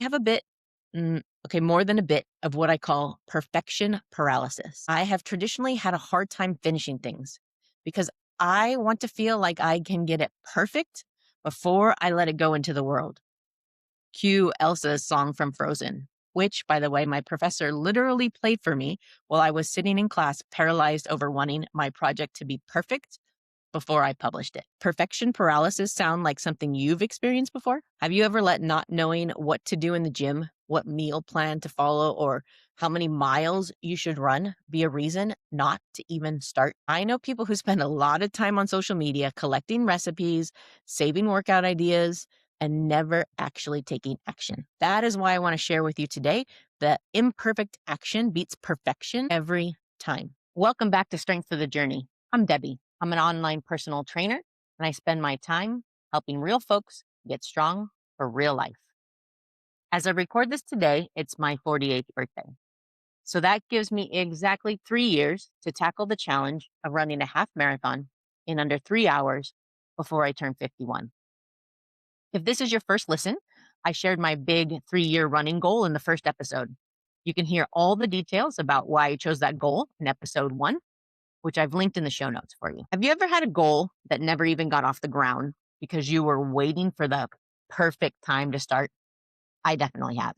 I have a bit, more than a bit of what I call perfection paralysis. I have traditionally had a hard time finishing things because I want to feel like I can get it perfect before I let it go into the world. Cue Elsa's song from Frozen, which, by the way, my professor literally played for me while I was sitting in class, paralyzed over wanting my project to be perfect before I published it. Perfection paralysis sound like something you've experienced before? Have you ever let not knowing what to do in the gym, what meal plan to follow, or how many miles you should run be a reason not to even start? I know people who spend a lot of time on social media collecting recipes, saving workout ideas, and never actually taking action. That is why I want to share with you today that imperfect action beats perfection every time. Welcome back to Strength for the Journey. I'm Debbie. I'm an online personal trainer, and I spend my time helping real folks get strong for real life. As I record this today, it's my 48th birthday. So that gives me exactly 3 years to tackle the challenge of running a half marathon in under 3 hours before I turn 51. If this is your first listen, I shared my big 3-year running goal in the first episode. You can hear all the details about why I chose that goal in episode 1, which I've linked in the show notes for you. Have you ever had a goal that never even got off the ground because you were waiting for the perfect time to start? I definitely have.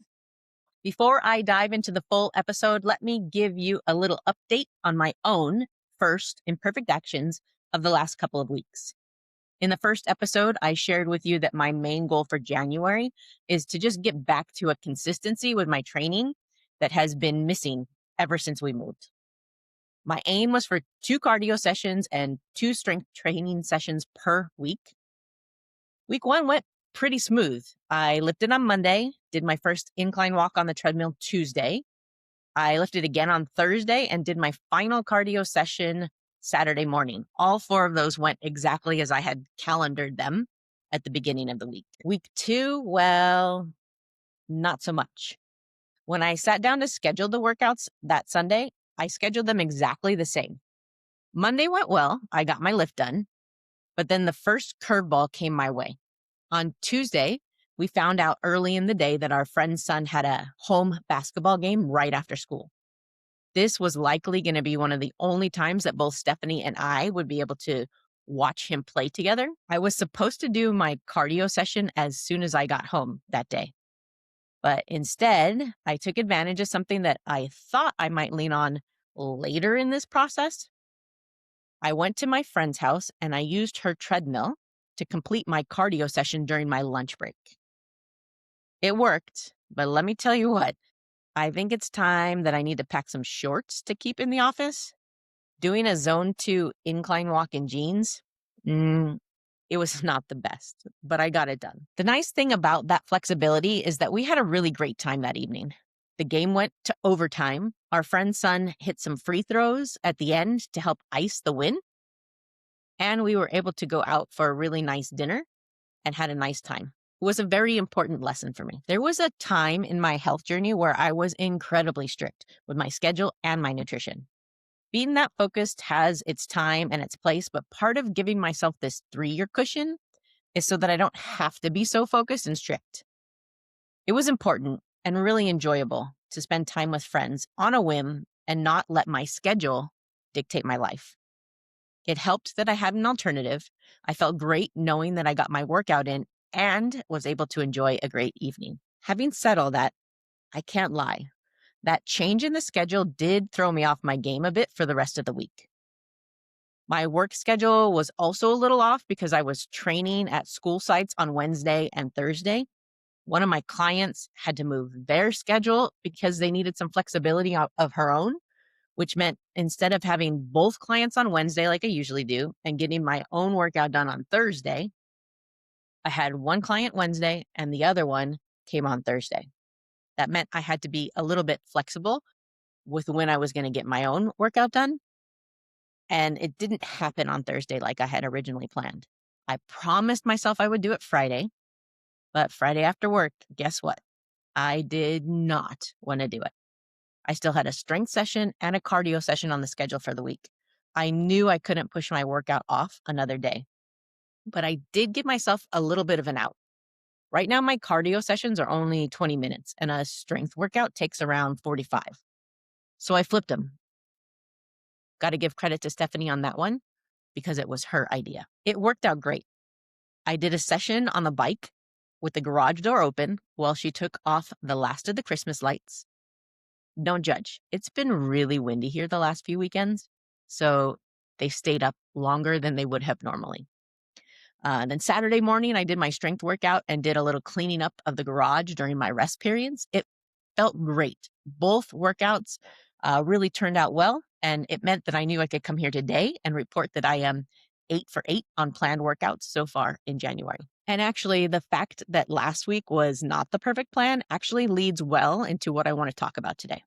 Before I dive into the full episode, let me give you a little update on my own first imperfect actions of the last couple of weeks. In the first episode, I shared with you that my main goal for January is to just get back to a consistency with my training that has been missing ever since we moved. My aim was for 2 cardio sessions and 2 strength training sessions per week. Week 1 went pretty smooth. I lifted on Monday, did my first incline walk on the treadmill Tuesday. I lifted again on Thursday and did my final cardio session Saturday morning. All 4 of those went exactly as I had calendared them at the beginning of the week. Week 2, well, not so much. When I sat down to schedule the workouts that Sunday, I scheduled them exactly the same. Monday went well. I got my lift done, but then the first curveball came my way. On Tuesday, we found out early in the day that our friend's son had a home basketball game right after school. This was likely going to be one of the only times that both Stephanie and I would be able to watch him play together. I was supposed to do my cardio session as soon as I got home that day. But instead, I took advantage of something that I thought I might lean on later in this process. I went to my friend's house and I used her treadmill to complete my cardio session during my lunch break. It worked, but let me tell you what, I think it's time that I need to pack some shorts to keep in the office. Doing a zone 2 incline walk in jeans, it was not the best, but I got it done. The nice thing about that flexibility is that we had a really great time that evening. The game went to overtime. Our friend's son hit some free throws at the end to help ice the win. And we were able to go out for a really nice dinner and had a nice time. It was a very important lesson for me. There was a time in my health journey where I was incredibly strict with my schedule and my nutrition. Being that focused has its time and its place, but part of giving myself this 3-year cushion is so that I don't have to be so focused and strict. It was important and really enjoyable to spend time with friends on a whim and not let my schedule dictate my life. It helped that I had an alternative. I felt great knowing that I got my workout in and was able to enjoy a great evening. Having said all that, I can't lie. That change in the schedule did throw me off my game a bit for the rest of the week. My work schedule was also a little off because I was training at school sites on Wednesday and Thursday. One of my clients had to move their schedule because they needed some flexibility of her own, which meant instead of having both clients on Wednesday like I usually do and getting my own workout done on Thursday, I had one client Wednesday and the other one came on Thursday. That meant I had to be a little bit flexible with when I was going to get my own workout done. And it didn't happen on Thursday like I had originally planned. I promised myself I would do it Friday, but Friday after work, guess what? I did not want to do it. I still had a strength session and a cardio session on the schedule for the week. I knew I couldn't push my workout off another day, but I did give myself a little bit of an out. Right now, my cardio sessions are only 20 minutes and a strength workout takes around 45. So I flipped them. Got to give credit to Stephanie on that one because it was her idea. It worked out great. I did a session on the bike with the garage door open while she took off the last of the Christmas lights. Don't judge. It's been really windy here the last few weekends, so they stayed up longer than they would have normally. Then Saturday morning, I did my strength workout and did a little cleaning up of the garage during my rest periods. It felt great. Both workouts really turned out well, and it meant that I knew I could come here today and report that I am 8 for 8 on planned workouts so far in January. And actually, the fact that last week was not the perfect plan actually leads well into what I want to talk about today.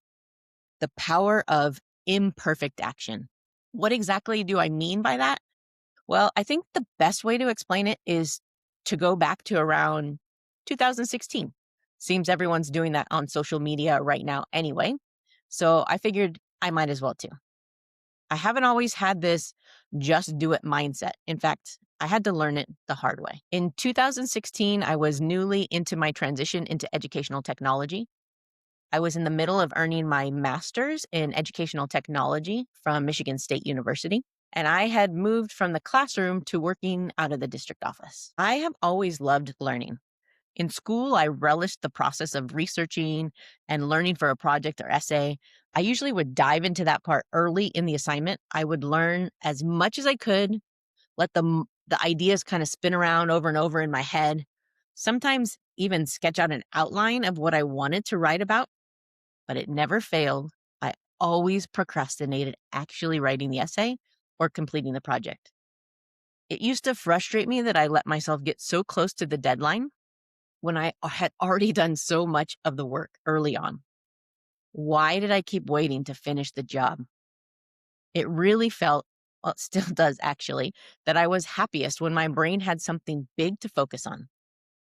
The power of imperfect action. What exactly do I mean by that? Well, I think the best way to explain it is to go back to around 2016. Seems everyone's doing that on social media right now anyway. So I figured I might as well too. I haven't always had this just do it mindset. In fact, I had to learn it the hard way. In 2016, I was newly into my transition into educational technology. I was in the middle of earning my master's in educational technology from Michigan State University, and I had moved from the classroom to working out of the district office. I have always loved learning. In school, I relished the process of researching and learning for a project or essay. I usually would dive into that part early in the assignment. I would learn as much as I could, let the ideas kind of spin around over and over in my head, sometimes even sketch out an outline of what I wanted to write about, but it never failed. I always procrastinated actually writing the essay or completing the project. It used to frustrate me that I let myself get so close to the deadline when I had already done so much of the work early on. Why did I keep waiting to finish the job? It really felt, well, it still does actually, that I was happiest when my brain had something big to focus on.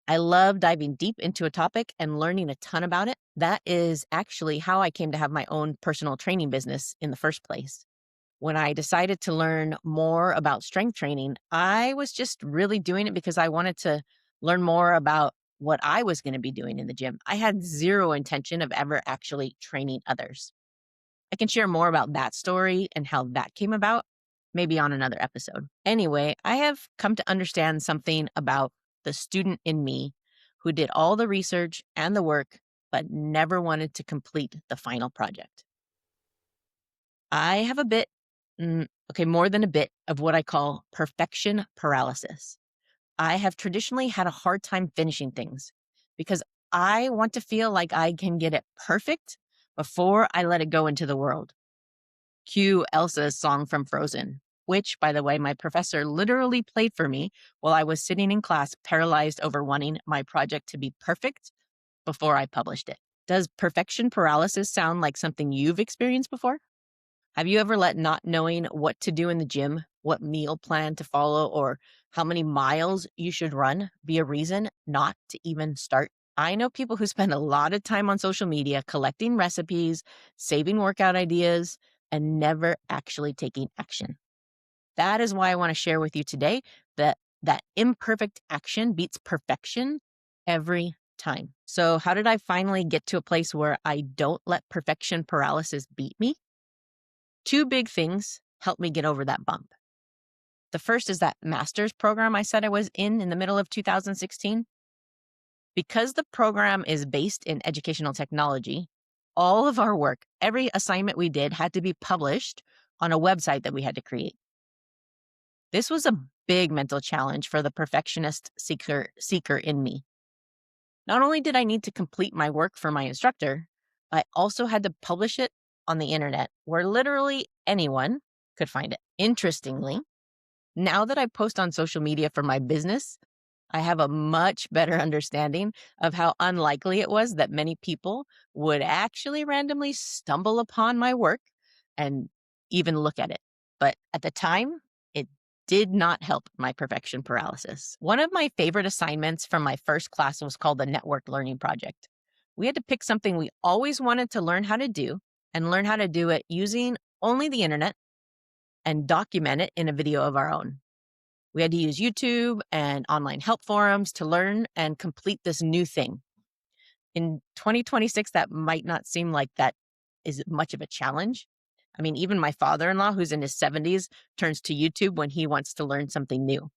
I love diving deep into a topic and learning a ton about it. That is actually how I came to have my own personal training business in the first place. When I decided to learn more about strength training, I was just really doing it because I wanted to learn more about what I was going to be doing in the gym. I had zero intention of ever actually training others. I can share more about that story and how that came about, maybe on another episode. Anyway, I have come to understand something about the student in me who did all the research and the work, but never wanted to complete the final project. I have a bit, more than a bit of what I call perfection paralysis. I have traditionally had a hard time finishing things because I want to feel like I can get it perfect before I let it go into the world. Cue Elsa's song from Frozen, which, by the way, my professor literally played for me while I was sitting in class, paralyzed over wanting my project to be perfect before I published it. Does perfection paralysis sound like something you've experienced before? Have you ever let not knowing what to do in the gym, what meal plan to follow, or how many miles you should run be a reason not to even start? I know people who spend a lot of time on social media collecting recipes, saving workout ideas, and never actually taking action. That is why I want to share with you today that imperfect action beats perfection every time. So, how did I finally get to a place where I don't let perfection paralysis beat me? Two big things helped me get over that bump. The first is that master's program I said I was in the middle of 2016. Because the program is based in educational technology, all of our work, every assignment we did had to be published on a website that we had to create. This was a big mental challenge for the perfectionist seeker in me. Not only did I need to complete my work for my instructor, I also had to publish it on the internet where literally anyone could find it. Interestingly, now that I post on social media for my business, I have a much better understanding of how unlikely it was that many people would actually randomly stumble upon my work and even look at it. But at the time, it did not help my perfection paralysis. One of my favorite assignments from my first class was called the Network Learning Project. We had to pick something we always wanted to learn how to do and learn how to do it using only the internet and document it in a video of our own. We had to use YouTube and online help forums to learn and complete this new thing. In 2026, that might not seem like that is much of a challenge. I mean, even my father-in-law, who's in his 70s, turns to YouTube when he wants to learn something new.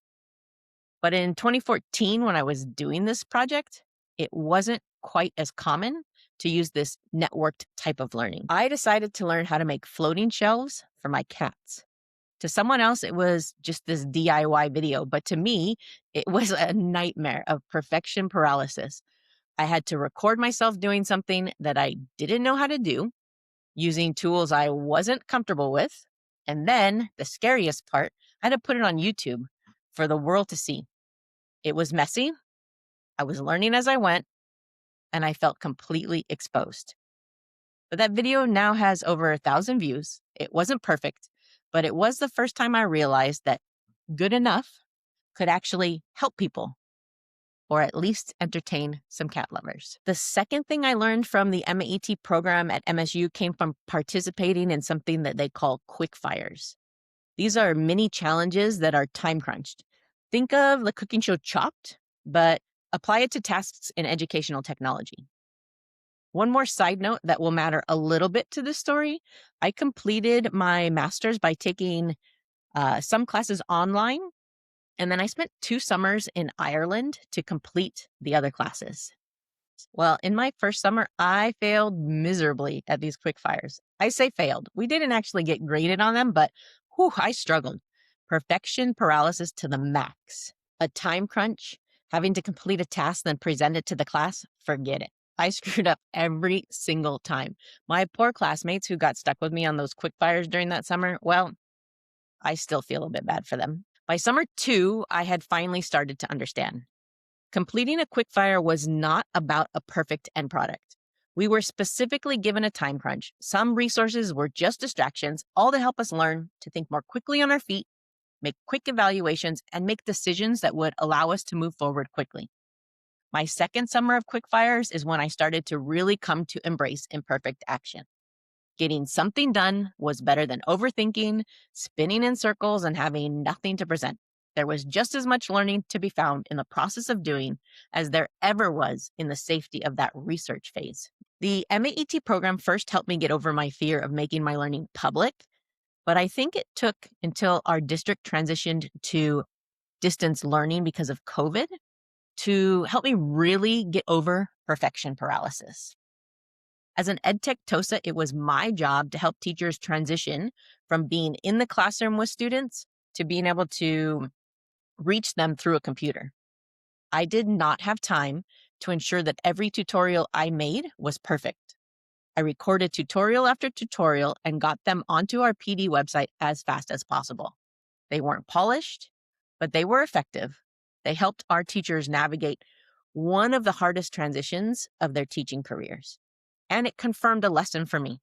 But in 2014, when I was doing this project, it wasn't quite as common to use this networked type of learning. I decided to learn how to make floating shelves for my cats. To someone else, it was just this DIY video, but to me, it was a nightmare of perfection paralysis. I had to record myself doing something that I didn't know how to do, using tools I wasn't comfortable with. And then the scariest part, I had to put it on YouTube for the world to see. It was messy. I was learning as I went, and I felt completely exposed. But that video now has over 1,000 views. It wasn't perfect, but it was the first time I realized that good enough could actually help people, or at least entertain some cat lovers. The second thing I learned from the MET program at MSU came from participating in something that they call quick fires. These are mini challenges that are time crunched. Think of the cooking show Chopped, but apply it to tasks in educational technology. One more side note that will matter a little bit to this story. I completed my master's by taking some classes online, and then I spent 2 summers in Ireland to complete the other classes. Well, in my first summer, I failed miserably at these quick fires. I say failed. We didn't actually get graded on them, but I struggled. Perfection paralysis to the max. A time crunch, having to complete a task, then present it to the class, forget it. I screwed up every single time. My poor classmates who got stuck with me on those quick fires during that summer, well, I still feel a bit bad for them. By summer 2, I had finally started to understand. Completing a quickfire was not about a perfect end product. We were specifically given a time crunch. Some resources were just distractions, all to help us learn to think more quickly on our feet, make quick evaluations, and make decisions that would allow us to move forward quickly. My second summer of quickfires is when I started to really come to embrace imperfect action. Getting something done was better than overthinking, spinning in circles, and having nothing to present. There was just as much learning to be found in the process of doing as there ever was in the safety of that research phase. The MET program first helped me get over my fear of making my learning public, but I think it took until our district transitioned to distance learning because of COVID to help me really get over perfection paralysis. As an EdTech TOSA, it was my job to help teachers transition from being in the classroom with students to being able to reach them through a computer. I did not have time to ensure that every tutorial I made was perfect. I recorded tutorial after tutorial and got them onto our PD website as fast as possible. They weren't polished, but they were effective. They helped our teachers navigate one of the hardest transitions of their teaching careers. And it confirmed a lesson for me.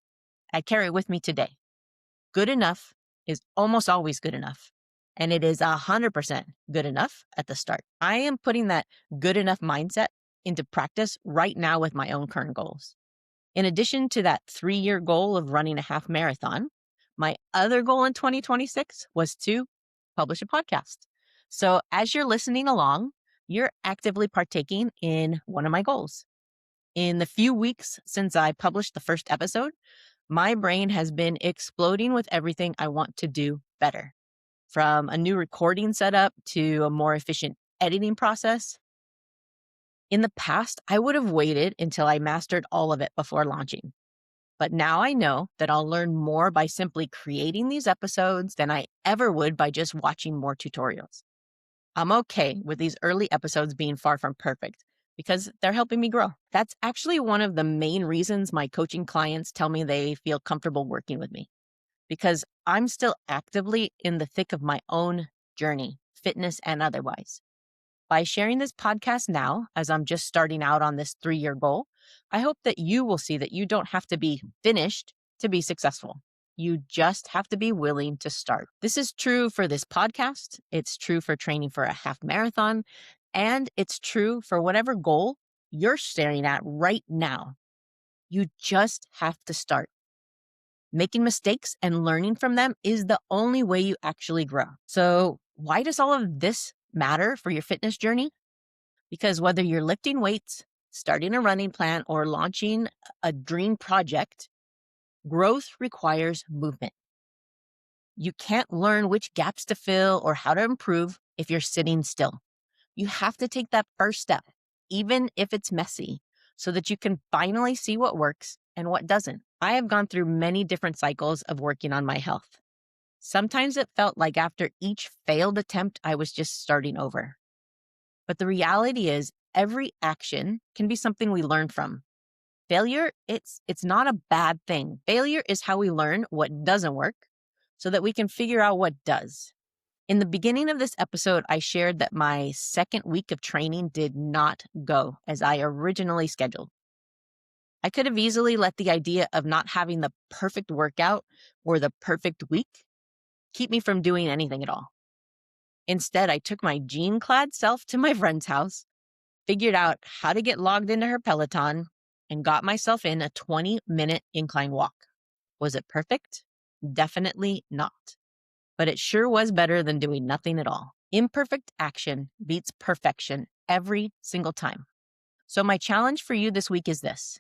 I carry it with me today. Good enough is almost always good enough. And it is 100% good enough at the start. I am putting that good enough mindset into practice right now with my own current goals. In addition to that 3-year goal of running a half marathon, my other goal in 2026 was to publish a podcast. So as you're listening along, you're actively partaking in one of my goals. In the few weeks since I published the first episode, my brain has been exploding with everything I want to do better. From a new recording setup to a more efficient editing process. In the past, I would have waited until I mastered all of it before launching. But now I know that I'll learn more by simply creating these episodes than I ever would by just watching more tutorials. I'm okay with these early episodes being far from perfect because they're helping me grow. That's actually one of the main reasons my coaching clients tell me they feel comfortable working with me, because I'm still actively in the thick of my own journey, fitness and otherwise. By sharing this podcast now, as I'm just starting out on this 3-year goal, I hope that you will see that you don't have to be finished to be successful. You just have to be willing to start. This is true for this podcast. It's true for training for a half marathon. And it's true for whatever goal you're staring at right now. You just have to start. Making mistakes and learning from them is the only way you actually grow. So Why does all of this matter for your fitness journey? Because whether you're lifting weights, starting a running plan, or launching a dream project, growth requires movement. You can't learn which gaps to fill or how to improve if you're sitting still. You have to take that first step, even if it's messy, so that you can finally see what works and what doesn't. I have gone through many different cycles of working on my health. Sometimes it felt like after each failed attempt, I was just starting over. But the reality is, every action can be something we learn from. Failure, it's not a bad thing. Failure is how we learn what doesn't work so that we can figure out what does. In the beginning of this episode, I shared that my second week of training did not go as I originally scheduled. I could have easily let the idea of not having the perfect workout or the perfect week keep me from doing anything at all. Instead, I took my jean-clad self to my friend's house, figured out how to get logged into her Peloton, and got myself in a 20-minute incline walk. Was it perfect? Definitely not. But it sure was better than doing nothing at all. Imperfect action beats perfection every single time. So my challenge for you this week is this.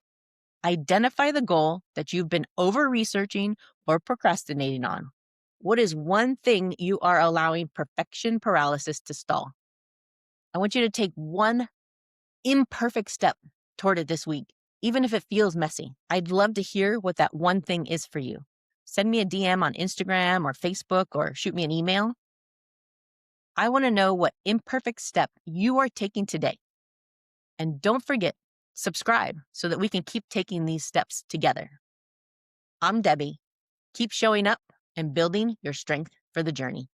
Identify the goal that you've been over-researching or procrastinating on. What is one thing you are allowing perfection paralysis to stall? I want you to take one imperfect step toward it this week, even if it feels messy. I'd love to hear what that one thing is for you. Send me a DM on Instagram or Facebook or shoot me an email. I want to know what imperfect step you are taking today. And don't forget, subscribe so that we can keep taking these steps together. I'm Debbie. Keep showing up and building your strength for the journey.